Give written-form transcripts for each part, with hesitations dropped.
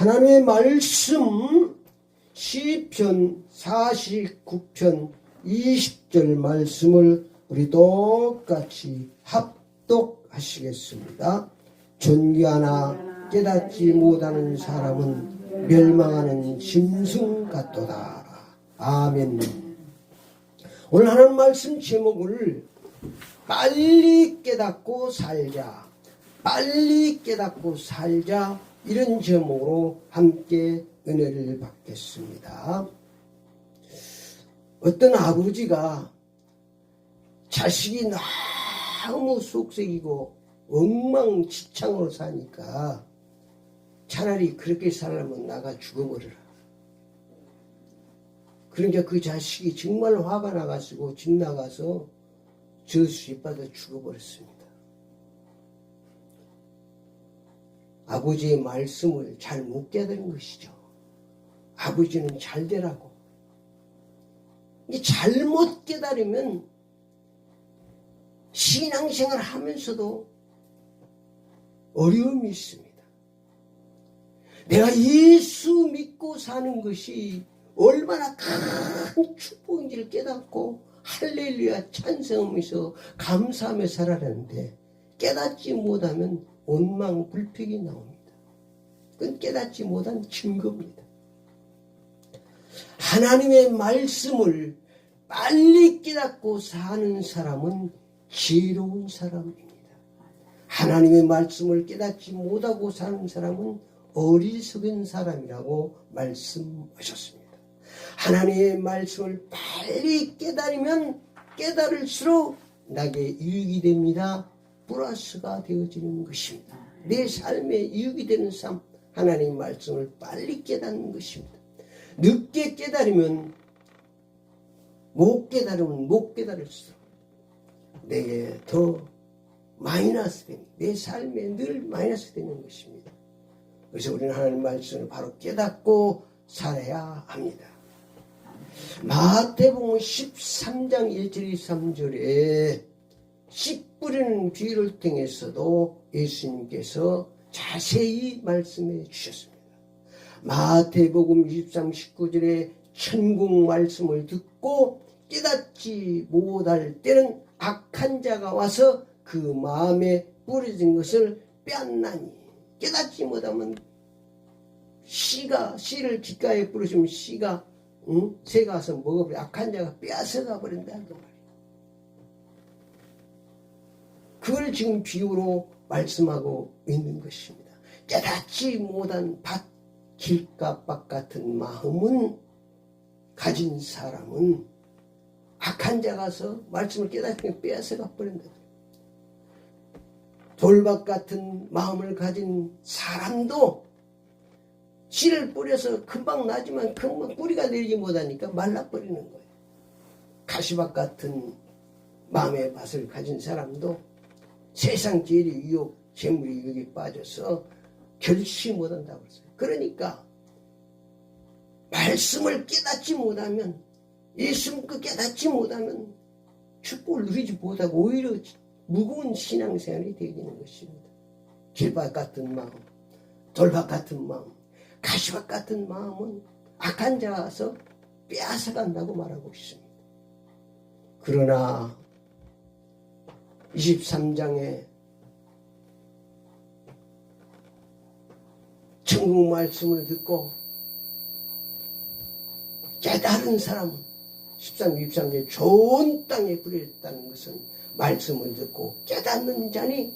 하나님의 말씀 시편 49편 20절 말씀을 우리 똑같이 합독하시겠습니다. 존귀하나 깨닫지 못하는 사람은 멸망하는 짐승 같도다. 아멘. 오늘 하나님 말씀 제목을 빨리 깨닫고 살자, 빨리 깨닫고 살자, 이런 제목으로 함께 은혜를 받겠습니다. 어떤 아버지가 자식이 너무 속색이고 엉망진창으로 사니까 차라리 그렇게 살려면 나가 죽어버려라. 그러니까 그 자식이 정말 화가 나가지고 집 나가서 저수지 빠져 죽어버렸습니다. 아버지의 말씀을 잘 못 깨달은 것이죠. 아버지는 잘 되라고. 잘못 깨달으면 신앙생활 하면서도 어려움이 있습니다. 내가 예수 믿고 사는 것이 얼마나 큰 축복인지를 깨닫고 할렐루야 찬송하면서 감사하며 살아가는데 깨닫지 못하면 원망불평이 나옵니다. 그건 깨닫지 못한 증거입니다. 하나님의 말씀을 빨리 깨닫고 사는 사람은 지혜로운 사람입니다. 하나님의 말씀을 깨닫지 못하고 사는 사람은 어리석은 사람이라고 말씀하셨습니다. 하나님의 말씀을 빨리 깨달으면 깨달을수록 나에게 유익이 됩니다. 플러스가 되어지는 것입니다. 내 삶에 유익이 되는 삶, 하나님의 말씀을 빨리 깨닫는 것입니다. 늦게 깨달으면 못 깨달을수록 내게 더 마이너스 되는, 내 삶에 늘 마이너스 되는 것입니다. 그래서 우리는 하나님 말씀을 바로 깨닫고 살아야 합니다. 마태복음 13장 1절 3절에 씨 뿌리는 비유를 통해서도 예수님께서 자세히 말씀해 주셨습니다. 마태복음 23장 19절에 천국 말씀을 듣고 깨닫지 못할 때는 악한 자가 와서 그 마음에 뿌려진 것을 빼앗나니, 깨닫지 못하면 씨를 귓가에 뿌려주면 씨가 새가 와서 먹어버려 악한 자가 빼앗아가 버린다는 그 말이에요. 그걸 지금 비유로 말씀하고 있는 것입니다. 깨닫지 못한 길가밭 같은 마음은 가진 사람은 악한 자가 와서 말씀을 깨닫으면 빼앗아가 버린다. 돌밭 같은 마음을 가진 사람도 씨를 뿌려서 금방 나지만 금방 뿌리가 내리지 못하니까 말라버리는 거예요. 가시밭 같은 마음의 밭을 가진 사람도 세상 재리 유혹, 재물의 유혹에 빠져서 결시 못한다고 했어요. 그러니까 말씀을 깨닫지 못하면, 예수 믿고 깨닫지 못하면 축복을 누리지 못하고 오히려 무거운 신앙생활이 되어지는 것입니다. 길밭 같은 마음, 돌밭 같은 마음, 가시밭 같은 마음은 악한 자가 와서 빼앗아간다고 말하고 있습니다. 그러나 23장에 천국 말씀을 듣고 깨달은 사람은 13, 23장에 좋은 땅에 뿌려졌다는 것은 말씀을 듣고 깨닫는 자니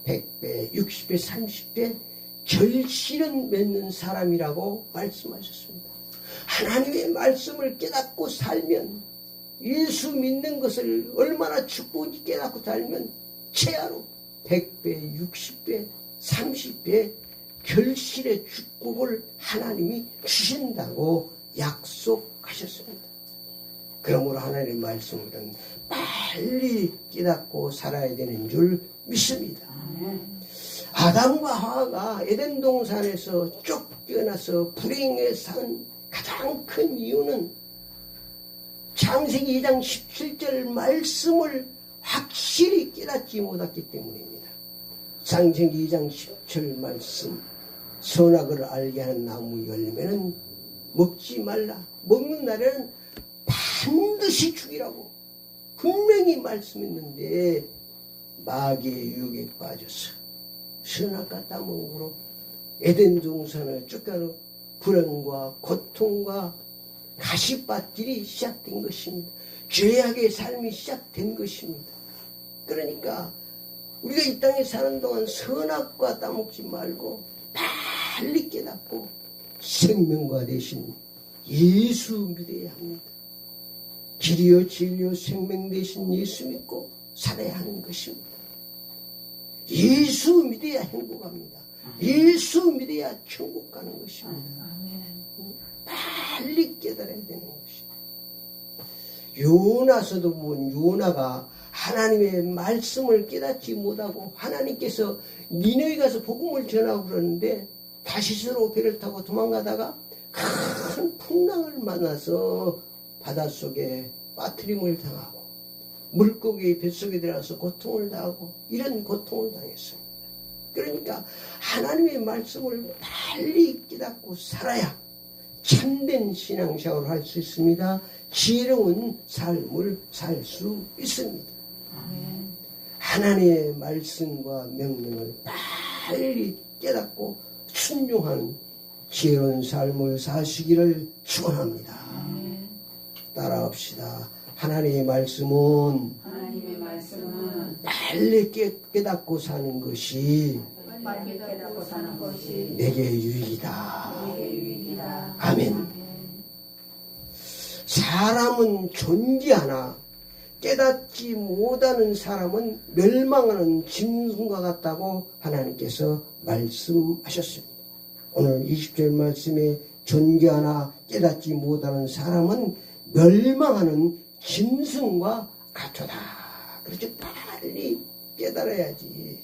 100배, 60배, 30배 결실은 맺는 사람이라고 말씀하셨습니다. 하나님의 말씀을 깨닫고 살면, 예수 믿는 것을 얼마나 축복인지 깨닫고 살면 최하로 100배, 60배, 30배 결실의 축복을 하나님이 주신다고 약속하셨습니다. 그러므로 하나님의 말씀은 빨리 깨닫고 살아야 되는 줄 믿습니다. 아담과 하와가 에덴 동산에서 쫓겨나서 불행에 산 가장 큰 이유는 창세기 2장 17절 말씀을 확실히 깨닫지 못했기 때문입니다. 창세기 2장 17절 말씀 선악을 알게 하는 나무 열매는 먹지 말라. 먹는 날에는 반드시 죽이라고 분명히 말씀했는데 마귀의 유혹에 빠져서 선악과 따먹으로 에덴 동산을 쫓겨서 불행과 고통과 가시밭길이 시작된 것입니다. 죄악의 삶이 시작된 것입니다. 그러니까 우리가 이 땅에 사는 동안 선악과 따먹지 말고 빨리 깨닫고 생명과 대신 예수 믿어야 합니다. 길이요 진리요 생명 대신 예수 믿고 살아야 하는 것입니다. 예수 믿어야 행복합니다. 예수 믿어야 천국 가는 것입니다. 빨리 깨달아야 되는 것입니다. 요나서도 보면 요나가 하나님의 말씀을 깨닫지 못하고 하나님께서 니네에 가서 복음을 전하고 그러는데 다시스로 배를 타고 도망가다가 큰 풍랑을 만나서 바닷속에 빠뜨림을 당하고 물고기 뱃속에 들어가서 고통을 당하고 이런 고통을 당했습니다. 그러니까 하나님의 말씀을 빨리 깨닫고 살아야 참된 신앙생활을 할 수 있습니다. 지혜로운 삶을 살 수 있습니다. 하나님의 말씀과 명령을 빨리 깨닫고 순종하는 지혜로운 삶을 사시기를 축원합니다. 따라합시다. 하나님의 말씀은 빨리 깨닫고 사는 것이 내게 유익이다. 아멘. 사람은 존귀하나 깨닫지 못하는 사람은 멸망하는 짐승과 같다고 하나님께서 말씀하셨습니다. 오늘 20절 말씀에 존귀하나 깨닫지 못하는 사람은 멸망하는 짐승과 같도다. 그렇죠. 빨리 깨달아야지.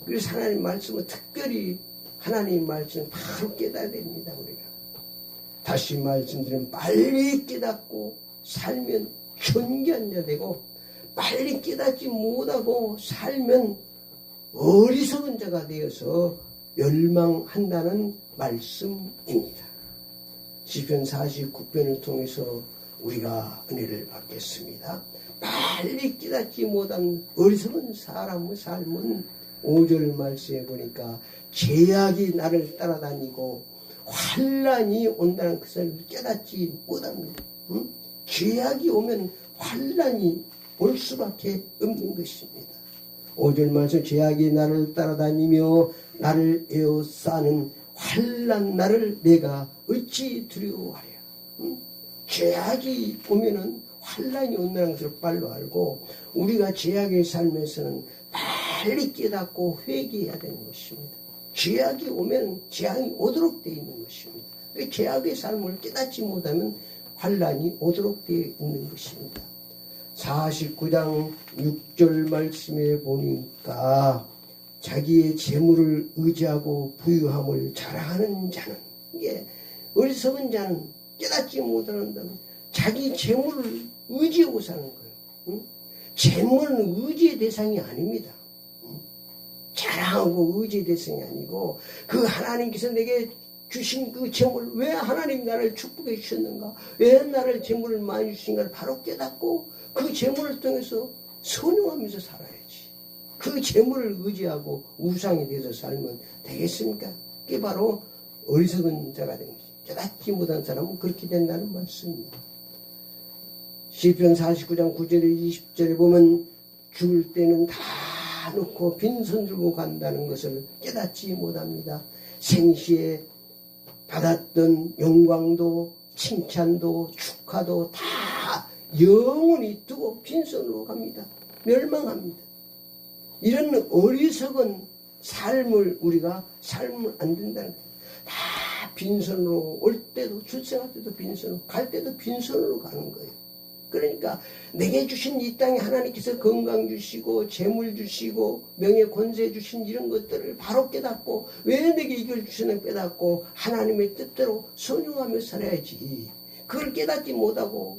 그래서 하나님 말씀은 특별히 하나님 말씀을 바로 깨달아야 됩니다. 우리가 다시 말씀드리면 빨리 깨닫고 살면 존귀한 자 되고 빨리 깨닫지 못하고 살면 어리석은 자가 되어서 멸망한다는 말씀입니다. 시편 49편을 통해서 우리가 은혜를 받겠습니다. 빨리 깨닫지 못한 어리석은 사람의 삶은 5절 말씀에 보니까 죄악이 나를 따라다니고 환난이 온다는 것을 깨닫지 못합니다. 죄악이 오면 환난이 올 수밖에 없는 것입니다. 5절 말씀 죄악이 나를 따라다니며 나를 에워싸는 환난 날을 내가 어찌 두려워하랴. 죄악이 오면은 환난이 온다는 것을 빨리 알고 우리가 죄악의 삶에서는 빨리 깨닫고 회개해야 되는 것입니다. 죄악이 오면 재앙이 오도록 되어 있는 것입니다. 죄악의 삶을 깨닫지 못하면 환난이 오도록 되어 있는 것입니다. 49장 6절 말씀에 보니까 자기의 재물을 의지하고 부유함을 자랑하는 자는, 이게 어리석은 자는 깨닫지 못한다면 자기 재물을 의지하고 사는 거예요. 재물은 의지의 대상이 아닙니다. 자랑하고 의지의 대상이 아니고 그 하나님께서 내게 주신 그 재물, 왜 하나님 나를 축복해 주셨는가, 왜 나를 재물을 많이 주신가를 바로 깨닫고 그 재물을 통해서 선용하면서 살아야지. 그 재물을 의지하고 우상이 돼서 살면 되겠습니까? 그게 바로 어리석은 자가 된 것이죠. 깨닫지 못한 사람은 그렇게 된다는 말씀입니다. 시편 49장 9절에 20절에 보면 죽을 때는 다 놓고 빈손 들고 간다는 것을 깨닫지 못합니다. 생시에 받았던 영광도 칭찬도 축하도 다 영원히 두고 빈손으로 갑니다. 멸망합니다. 이런 어리석은 삶을 우리가 살면 안 된다는 거예요. 다 빈손으로 올 때도 출생할 때도 빈손으로 갈 때도 빈손으로 가는 거예요. 그러니까 내게 주신 이 땅에 하나님께서 건강 주시고 재물 주시고 명예 권세 주신 이런 것들을 바로 깨닫고 왜 내게 이걸 주시는 깨닫고 하나님의 뜻대로 순종하며 살아야지. 그걸 깨닫지 못하고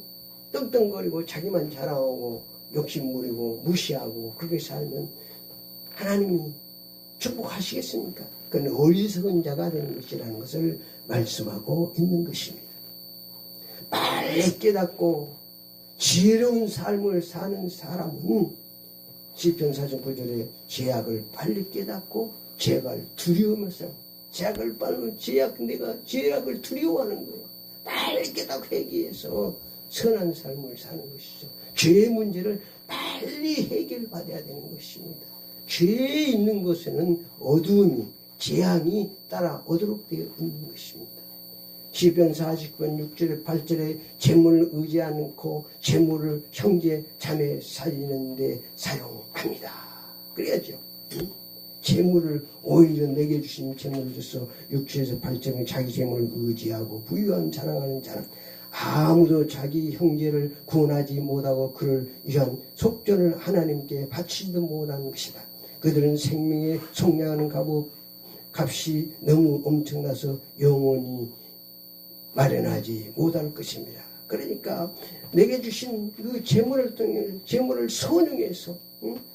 떵떵거리고 자기만 자랑하고 욕심부리고 무시하고 그렇게 살면 하나님이 축복하시겠습니까? 그는 어리석은 자가 되는 것이라는 것을 말씀하고 있는 것입니다. 빨리 깨닫고 지혜로운 삶을 사는 사람은 시편 49절에 죄악을 빨리 깨닫고 죄악을 두려워하면서 죄악을 빨리 내가 죄악을 두려워하는 거예요. 빨리 깨닫고 회개해서 선한 삶을 사는 것이죠. 죄의 문제를 빨리 해결받아야 되는 것입니다. 죄에 있는 것에는 어두움이 재앙이 따라오도록 되어 있는 것입니다. 시편 49편 6절에 8절에 재물을 의지 않고 재물을 형제 자매 살리는 데 사용합니다. 그래야죠. 재물을 오히려 내게 주신 재물을 줘서 6절에서 8절에 자기 재물을 의지하고 부유한 자랑하는 자는 아무도 자기 형제를 구원하지 못하고 그를 위한 속전을 하나님께 바치지도 못하는 것이다. 그들은 생명에 속량하는 값이 너무 엄청나서 영원히 마련하지 못할 것입니다. 그러니까 내게 주신 그 재물을 통해 재물을 선용해서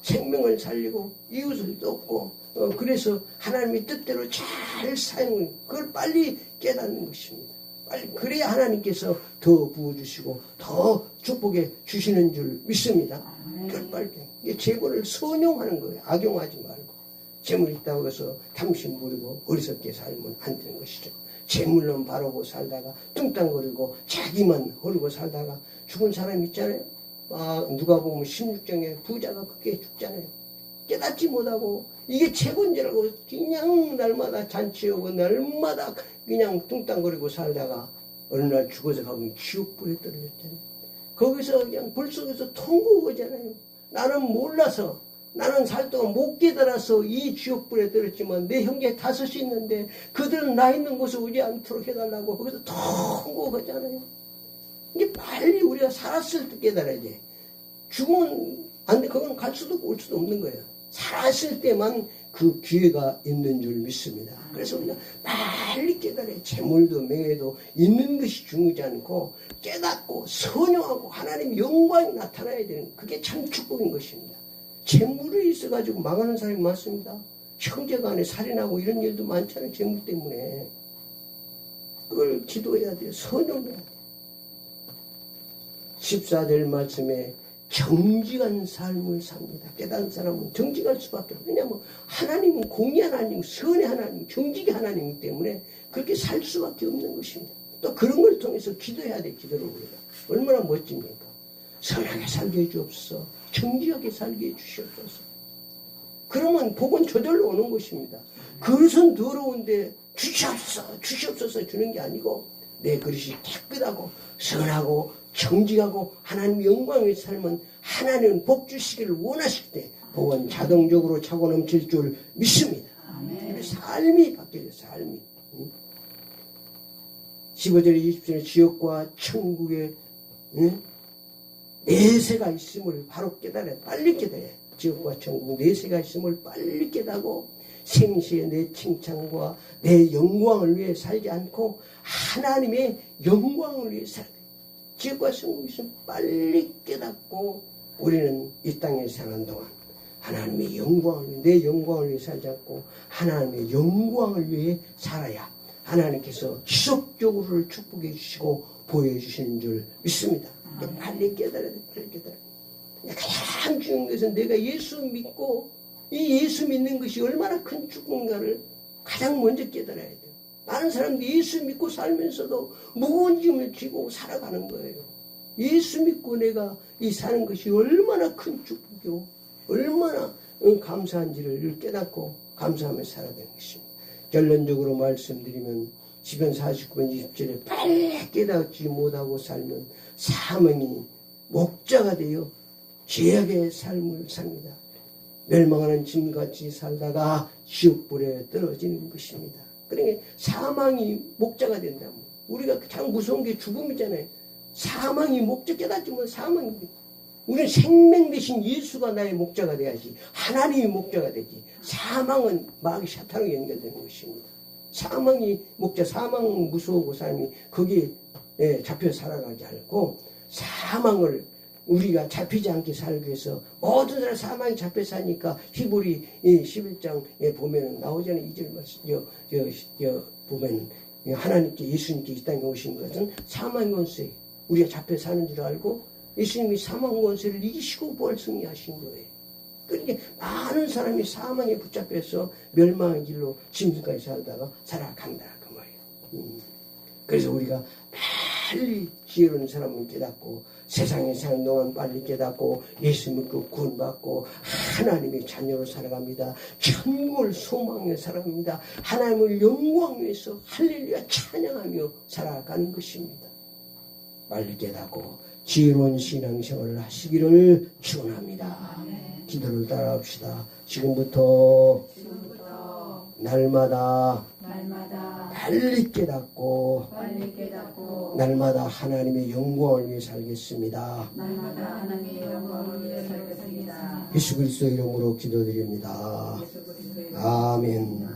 생명을 살리고 이웃을 돕고 그래서 하나님의 뜻대로 잘 사용을 그걸 빨리 깨닫는 것입니다. 빨리 그래야 하나님께서 더 부어주시고 더 축복해 주시는 줄 믿습니다. 그걸 빨리 재물을 선용하는 거예요. 악용하지 말고 재물 있다고 해서 탐심 부리고 어리석게 살면 안 되는 것이죠. 재물론 바르고 살다가 뚱땅거리고 자기만 헐고 살다가 죽은 사람 있잖아요. 누가 보면 16장에 부자가 그렇게 죽잖아요. 깨닫지 못하고 이게 최고인지라고 그냥 날마다 잔치하고 날마다 그냥 뚱땅거리고 살다가 어느 날 죽어서 가면 지옥불에 떨어졌잖아요. 거기서 그냥 불 속에서 통곡하잖아요. 나는 몰라서 나는 살 동안 못 깨달아서 이 지옥불에 들었지만 내 형제 5이 있는데 그들은 나 있는 곳에 오지 않도록 해달라고 거기서 통곡하잖아요. 이게 빨리 우리가 살았을 때 깨달아야지. 죽으면 안 돼. 그건 갈 수도 없고 올 수도 없는 거예요. 살았을 때만 그 기회가 있는 줄 믿습니다. 그래서 우리가 빨리 깨달아야 재물도 명예도 있는 것이 중요하지 않고 깨닫고 선용하고 하나님의 영광이 나타나야 되는 그게 참 축복인 것입니다. 재물이 있어가지고 망하는 사람이 많습니다. 형제간에 살인하고 이런 일도 많잖아요. 재물 때문에. 그걸 기도해야 돼요. 선용해야 돼요. 14절 말씀에 정직한 삶을 삽니다. 깨달은 사람은 정직할 수밖에 없어요. 왜냐하면 하나님은 공의 하나님, 선의 하나님, 정직의 하나님이기 때문에 그렇게 살 수밖에 없는 것입니다. 또 그런 걸 통해서 기도해야 돼. 기도를 우리가. 얼마나 멋집니까? 선하게 살게 해주옵소서. 정직하게 살게 해주시옵소서. 그러면 복은 저절로 오는 것입니다. 그릇은 더러운데 주시옵소서 주는 게 아니고 내 그릇이 깨끗하고 선하고 정직하고 하나님의 영광의 삶은 하나님은 복 주시기를 원하실 때 복은 자동적으로 차고 넘칠 줄 믿습니다. 아멘. 삶이 바뀌어요. 삶이. 15절에 20절에 지옥과 천국의 내세가 있음을 바로 깨달아야 빨리 깨달아야 지옥과 천국 내세가 있음을 빨리 깨닫고 생시에 내 칭찬과 내 영광을 위해 살지 않고 하나님의 영광을 위해 살아야 돼. 지옥과 천국이 있으면 빨리 깨닫고 우리는 이 땅에 사는 동안 하나님의 영광을 위해 내 영광을 위해 살지 않고 하나님의 영광을 위해 살아야 하나님께서 지속적으로 축복해 주시고 보여주시는 줄 믿습니다. 빨리 깨달아야 돼. 빨리 깨달아야 돼. 가장 중요한 것은 내가 예수 믿고 이 예수 믿는 것이 얼마나 큰 축복인가를 가장 먼저 깨달아야 돼요. 많은 사람들이 예수 믿고 살면서도 무거운 짐을 지고 살아가는 거예요. 예수 믿고 내가 이 사는 것이 얼마나 큰 축복이고 얼마나 감사한지를 깨닫고 감사하며 살아야 되는 것입니다. 결론적으로 말씀드리면 시편 49편 20절에 빨리 깨닫지 못하고 살면 사망이 목자가 되어 죄악의 삶을 삽니다. 멸망하는 짐같이 살다가 지옥불에 떨어지는 것입니다. 그러니까 사망이 목자가 된다면 우리가 가장 무서운 게 죽음이잖아요. 사망이 목자 깨닫지만 사망이 우리는 생명 대신 예수가 나의 목자가 돼야지 하나님이 목자가 되지 사망은 마귀 사탄으로 연결되는 것입니다. 사망이 목자 사망 무서우고 사람이 거기에 잡혀 살아가지 않고 사망을 우리가 잡히지 않게 살기 위해서 모든 사람 사망에 잡혀 사니까 히브리 11장에 보면 나오잖아요. 2절 말씀 보면 하나님께 예수님께 이 땅에 오신 것은 사망의 권세 우리가 잡혀 사는 줄 알고 예수님이 사망 권세를 이기시고 부활 승리하신 거예요. 그러니까 많은 사람이 사망에 붙잡혀서 멸망의 길로 짐승까지 살다가 살아간다 그 말이에요. 그래서 우리가 빨리 지혜로운 사람은 깨닫고 세상에 사는 동안 빨리 깨닫고 예수 믿고 구원받고 하나님의 자녀로 살아갑니다. 천국을 소망해 살아갑니다. 하나님을 영광 위해서 할렐루야 찬양하며 살아가는 것입니다. 빨리 깨닫고 지혜로운 신앙생활을 하시기를 축원합니다. 기도를 따라합시다. 지금부터 날마다 빨리 깨닫고 날마다 하나님의 영광을 위해 살겠습니다. 예수 그리스도 이름으로 기도드립니다. 아멘.